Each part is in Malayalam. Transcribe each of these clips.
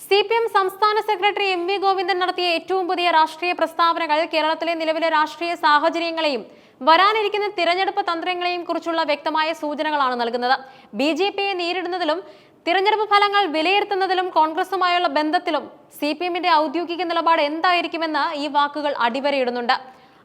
CPM സംസ്ഥാന സെക്രട്ടറി MV ഗോവിന്ദൻ നടത്തിയ ഏറ്റവും പുതിയ രാഷ്ട്രീയ പ്രസ്താവനകൾ കേരളത്തിലെ നിലവിലെ രാഷ്ട്രീയ സാഹചര്യങ്ങളെയും വരാനിരിക്കുന്ന തിരഞ്ഞെടുപ്പ് തന്ത്രങ്ങളെയും കുറിച്ചുള്ള വ്യക്തമായ സൂചനകളാണ് നൽകുന്നത്. BJPയെ നേരിടുന്നതിലും തിരഞ്ഞെടുപ്പ് ഫലങ്ങൾ വിലയിരുത്തുന്നതിലും കോൺഗ്രസുമായുള്ള ബന്ധത്തിലും CPMന്റെ ഔദ്യോഗിക നിലപാട് എന്തായിരിക്കുമെന്ന് ഈ വാക്കുകൾ അടിവരയിടുന്നുണ്ട്.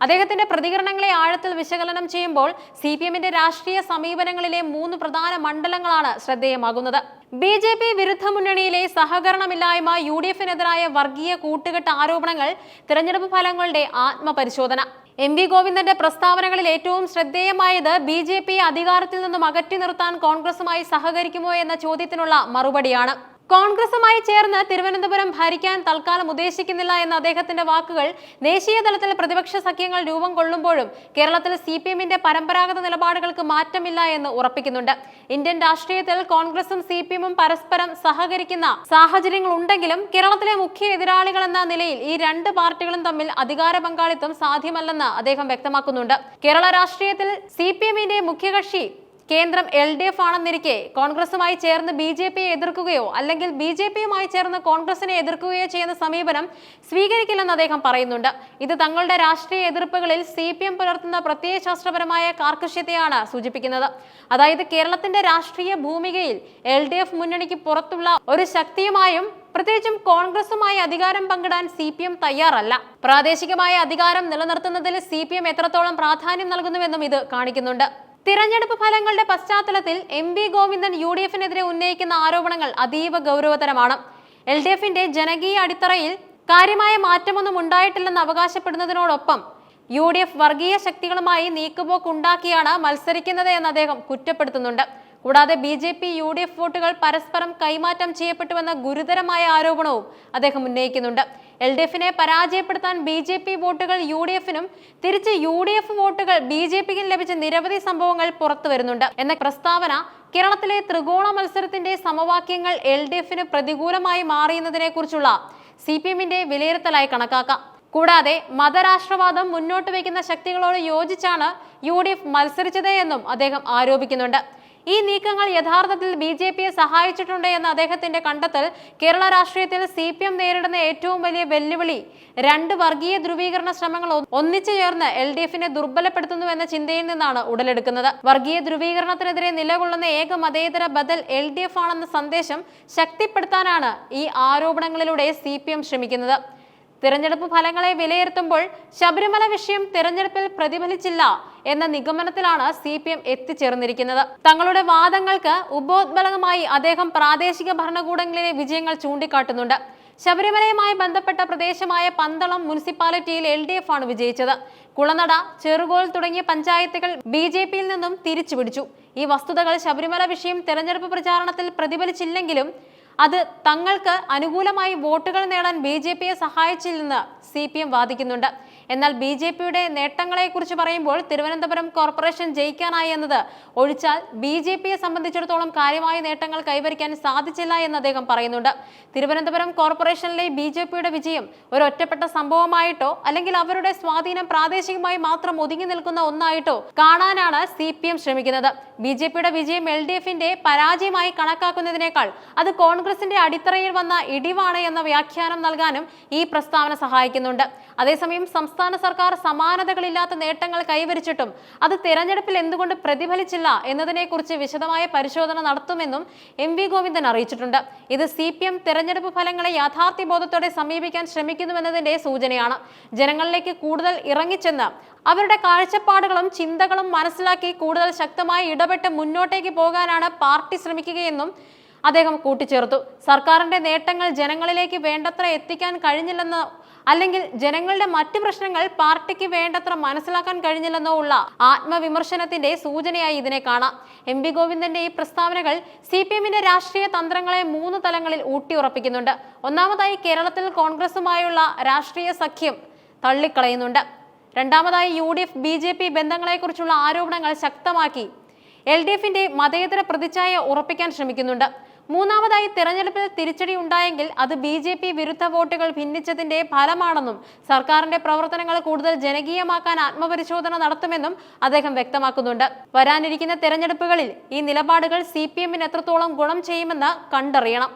അദ്ദേഹത്തിന്റെ പ്രതികരണങ്ങളെ ആഴത്തിൽ വിശകലനം ചെയ്യുമ്പോൾ CPMന്റെ രാഷ്ട്രീയ സമീപനങ്ങളിലെ 3 പ്രധാന മണ്ഡലങ്ങളാണ് ശ്രദ്ധേയമാകുന്നത്. BJP വിരുദ്ധ മുന്നണിയിലെ സഹകരണമില്ലായ്മ, UDFനെതിരായ വർഗീയ കൂട്ടുകെട്ട് ആരോപണങ്ങൾ, തിരഞ്ഞെടുപ്പ് ഫലങ്ങളുടെ ആത്മപരിശോധന. MV ഗോവിന്ദന്റെ പ്രസ്താവനകളിൽ ഏറ്റവും ശ്രദ്ധേയമായത് BJPയെ അധികാരത്തിൽ നിന്നും അകറ്റി നിർത്താൻ കോൺഗ്രസുമായി സഹകരിക്കുമോ എന്ന ചോദ്യത്തിനുള്ള മറുപടിയാണ്. കോൺഗ്രസുമായി ചേർന്ന് തിരുവനന്തപുരം ഭരിക്കാൻ തൽക്കാലം ഉദ്ദേശിക്കുന്നില്ല എന്ന അദ്ദേഹത്തിന്റെ വാക്കുകൾ ദേശീയ തലത്തിൽ പ്രതിപക്ഷ സഖ്യങ്ങൾ രൂപം കൊള്ളുമ്പോഴും കേരളത്തിൽ CPMന്റെ പരമ്പരാഗത നിലപാടുകൾക്ക് മാറ്റമില്ല എന്ന് ഉറപ്പിക്കുന്നുണ്ട്. ഇന്ത്യൻ രാഷ്ട്രീയത്തിൽ കോൺഗ്രസും CPMും പരസ്പരം സഹകരിക്കുന്ന സാഹചര്യങ്ങൾ ഉണ്ടെങ്കിലും കേരളത്തിലെ മുഖ്യ എതിരാളികൾ എന്ന നിലയിൽ ഈ 2 പാർട്ടികളും തമ്മിൽ അധികാര പങ്കാളിത്തം സാധ്യമല്ലെന്ന് അദ്ദേഹം വ്യക്തമാക്കുന്നുണ്ട്. കേരള രാഷ്ട്രീയത്തിൽ CPMന്റെ മുഖ്യകക്ഷി കേന്ദ്രം LDF ആണെന്നിരിക്കെ കോൺഗ്രസുമായി ചേർന്ന് BJPയെ എതിർക്കുകയോ അല്ലെങ്കിൽ BJPയുമായി ചേർന്ന് കോൺഗ്രസിനെ എതിർക്കുകയോ ചെയ്യുന്ന സമീപനം സ്വീകരിക്കില്ലെന്ന് അദ്ദേഹം പറയുന്നുണ്ട്. ഇത് തങ്ങളുടെ രാഷ്ട്രീയ എതിർപ്പുകളിൽ CPM പുലർത്തുന്ന പ്രത്യയശാസ്ത്രപരമായ കാർക്കശ്യത്തെയാണ് സൂചിപ്പിക്കുന്നത്. അതായത് കേരളത്തിന്റെ രാഷ്ട്രീയ ഭൂമികയിൽ LDF മുന്നണിക്ക് പുറത്തുള്ള ഒരു ശക്തിയുമായും പ്രത്യേകിച്ചും കോൺഗ്രസുമായി അധികാരം പങ്കിടാൻ CPM തയ്യാറല്ല. പ്രാദേശികമായ അധികാരം നിലനിർത്തുന്നതിൽ CPM എത്രത്തോളം പ്രാധാന്യം നൽകുന്നുവെന്നും ഇത് കാണിക്കുന്നുണ്ട്. തിരഞ്ഞെടുപ്പ് ഫലങ്ങളുടെ പശ്ചാത്തലത്തിൽ MV ഗോവിന്ദൻ UDFനെതിരെ ഉന്നയിക്കുന്ന ആരോപണങ്ങൾ അതീവ ഗൗരവതരമാണ്. LDFന്റെ ജനകീയ അടിത്തറയിൽ കാര്യമായ മാറ്റമൊന്നും ഉണ്ടായിട്ടില്ലെന്ന് അവകാശപ്പെടുന്നതിനോടൊപ്പം UDF വർഗീയ ശക്തികളുമായി നീക്കുപോക്കുണ്ടാക്കിയാണ് മത്സരിക്കുന്നത് എന്ന് അദ്ദേഹം കുറ്റപ്പെടുത്തുന്നുണ്ട്. കൂടാതെ BJP UDF വോട്ടുകൾ പരസ്പരം കൈമാറ്റം ചെയ്യപ്പെട്ടുവെന്ന ഗുരുതരമായ ആരോപണവും അദ്ദേഹം ഉന്നയിക്കുന്നുണ്ട്. LDFനെ പരാജയപ്പെടുത്താൻ BJP വോട്ടുകൾ UDFനും തിരിച്ച് UDF വോട്ടുകൾ BJPക്കും ലഭിച്ച നിരവധി സംഭവങ്ങൾ പുറത്തു വരുന്നുണ്ട് എന്ന പ്രസ്താവന കേരളത്തിലെ ത്രികോണ മത്സരത്തിന്റെ സമവാക്യങ്ങൾ LDFന് പ്രതികൂലമായി മാറിയെന്നതിനെ കുറിച്ചുള്ള CPMന്റെ വിലയിരുത്തലായി കണക്കാക്കാം. കൂടാതെ മതരാഷ്ട്രവാദം മുന്നോട്ട് വയ്ക്കുന്ന ശക്തികളോട് യോജിച്ചാണ് UDF മത്സരിച്ചത് എന്നും അദ്ദേഹം ആരോപിക്കുന്നുണ്ട്. ഈ നീക്കങ്ങൾ യഥാർത്ഥത്തിൽ BJPയെ സഹായിച്ചിട്ടുണ്ട് എന്ന അദ്ദേഹത്തിന്റെ കണ്ടെത്തൽ കേരള രാഷ്ട്രീയത്തിൽ CPM നേരിടുന്ന ഏറ്റവും വലിയ വെല്ലുവിളി 2 വർഗീയ ധ്രുവീകരണ ശ്രമങ്ങൾ ഒന്നിച്ചു ചേർന്ന് LDFനെ ദുർബലപ്പെടുത്തുന്നു എന്ന ചിന്തയിൽ നിന്നാണ് ഉടലെടുക്കുന്നത്. വർഗീയ ധ്രുവീകരണത്തിനെതിരെ നിലകൊള്ളുന്ന ഏക മതേതര ബദൽ LDF ആണെന്ന സന്ദേശം ശക്തിപ്പെടുത്താനാണ് ഈ ആരോപണങ്ങളിലൂടെ CPM ശ്രമിക്കുന്നത്. തിരഞ്ഞെടുപ്പ് ഫലങ്ങളെ വിലയിരുത്തുമ്പോൾ ശബരിമല വിഷയം തിരഞ്ഞെടുപ്പിൽ പ്രതിഫലിച്ചില്ല എന്ന നിഗമനത്തിലാണ് CPM എത്തിച്ചേർന്നിരിക്കുന്നത്. തങ്ങളുടെ വാദങ്ങൾക്ക് ഉപോദ്ബലകമായി അദ്ദേഹം പ്രാദേശിക ഭരണകൂടങ്ങളിലെ വിജയങ്ങൾ ചൂണ്ടിക്കാട്ടുന്നുണ്ട്. ശബരിമലയുമായി ബന്ധപ്പെട്ട പ്രദേശമായ പന്തളം മുനിസിപ്പാലിറ്റിയിൽ LDF ആണ് വിജയിച്ചത്. കുളനട, ചെറുകോൽ തുടങ്ങിയ പഞ്ചായത്തുകൾ BJPയിൽ നിന്നും തിരിച്ചുപിടിച്ചു. ഈ വസ്തുതകൾ ശബരിമല വിഷയം തെരഞ്ഞെടുപ്പ് പ്രചാരണത്തിൽ പ്രതിഫലിച്ചില്ലെങ്കിലും അത് തങ്ങൾക്ക് അനുകൂലമായി വോട്ടുകൾ നേടാൻ BJPയെ സഹായിച്ചില്ലെന്ന് CPM വാദിക്കുന്നുണ്ട്. എന്നാൽ BJPയുടെ നേട്ടങ്ങളെക്കുറിച്ച് പറയുമ്പോൾ തിരുവനന്തപുരം കോർപ്പറേഷൻ ജയിക്കാനായി എന്നത് ഒഴിച്ചാൽ BJPയെ സംബന്ധിച്ചിടത്തോളം കാര്യമായ നേട്ടങ്ങൾ കൈവരിക്കാൻ സാധിച്ചില്ല എന്ന് അദ്ദേഹം പറയുന്നുണ്ട്. തിരുവനന്തപുരം കോർപ്പറേഷനിലെ BJPയുടെ വിജയം ഒരു ഒറ്റപ്പെട്ട സംഭവമായിട്ടോ അല്ലെങ്കിൽ അവരുടെ സ്വാധീനം പ്രാദേശികമായി മാത്രം ഒതുങ്ങി നിൽക്കുന്ന ഒന്നായിട്ടോ കാണാനാണ് CPM ശ്രമിക്കുന്നത്. BJPയുടെ വിജയം LDFന്റെ പരാജയമായി കണക്കാക്കുന്നതിനേക്കാൾ അത് കോൺഗ്രസിന്റെ അടിത്തറയിൽ വന്ന ഇടിവാണ് എന്ന വ്യാഖ്യാനം നൽകാനും ഈ പ്രസ്താവന സഹായിക്കുന്നുണ്ട്. അതേസമയം സംസ്ഥാന സർക്കാർ സമാനതകളില്ലാത്ത നേട്ടങ്ങൾ കൈവരിച്ചിട്ടും അത് തെരഞ്ഞെടുപ്പിൽ എന്തുകൊണ്ട് പ്രതിഫലിച്ചില്ല എന്നതിനെക്കുറിച്ച് വിശദമായ പരിശോധന നടത്തുമെന്നും MV ഗോവിന്ദൻ അറിയിച്ചിട്ടുണ്ട്. ഇത് CPM തെരഞ്ഞെടുപ്പ് ഫലങ്ങളെ യാഥാർത്ഥ്യബോധത്തോടെ സമീപിക്കാൻ ശ്രമിക്കുന്നുവെന്നതിന്റെ സൂചനയാണ്. ജനങ്ങളിലേക്ക് കൂടുതൽ ഇറങ്ങിച്ചെന്ന് അവരുടെ കാഴ്ചപ്പാടുകളും ചിന്തകളും മനസ്സിലാക്കി കൂടുതൽ ശക്തമായി ഇടപെട്ട് മുന്നോട്ടേക്ക് പോകാനാണ് പാർട്ടി ശ്രമിക്കുകയെന്നും അദ്ദേഹം കൂട്ടിച്ചേർത്തു. സർക്കാരിന്റെ നേട്ടങ്ങൾ ജനങ്ങളിലേക്ക് വേണ്ടത്ര എത്തിക്കാൻ കഴിഞ്ഞില്ലെന്നോ അല്ലെങ്കിൽ ജനങ്ങളുടെ മറ്റു പ്രശ്നങ്ങൾ പാർട്ടിക്ക് വേണ്ടത്ര മനസ്സിലാക്കാൻ കഴിഞ്ഞില്ലെന്നോ ഉള്ള ആത്മവിമർശനത്തിന്റെ സൂചനയായി ഇതിനെ കാണാം. MV ഗോവിന്ദന്റെ ഈ പ്രസ്താവനകൾ CPMന്റെ രാഷ്ട്രീയ തന്ത്രങ്ങളെ 3 തലങ്ങളിൽ ഊട്ടിയുറപ്പിക്കുന്നുണ്ട്. ഒന്നാമതായി കേരളത്തിൽ കോൺഗ്രസുമായുള്ള രാഷ്ട്രീയ സഖ്യം തള്ളിക്കളയുന്നുണ്ട്. രണ്ടാമതായി UDF BJP ബന്ധങ്ങളെക്കുറിച്ചുള്ള ആരോപണങ്ങൾ ശക്തമാക്കി LDFന്റെ മതേതര പ്രതിച്ഛായ ഉറപ്പിക്കാൻ ശ്രമിക്കുന്നുണ്ട്. മൂന്നാമതായി തിരഞ്ഞെടുപ്പിൽ തിരിച്ചടി ഉണ്ടായെങ്കിൽ അത് BJP വിരുദ്ധ വോട്ടുകൾ ഭിന്നിച്ചതിന്റെ ഫലമാണെന്നും സർക്കാരിന്റെ പ്രവർത്തനങ്ങൾ കൂടുതൽ ജനകീയമാക്കാൻ ആത്മപരിശോധന നടത്തുമെന്നും അദ്ദേഹം വ്യക്തമാക്കുന്നുണ്ട്. വരാനിരിക്കുന്ന തെരഞ്ഞെടുപ്പുകളിൽ ഈ നിലപാടുകൾ CPMന് എത്രത്തോളം ഗുണം ചെയ്യുമെന്ന് കണ്ടറിയണം.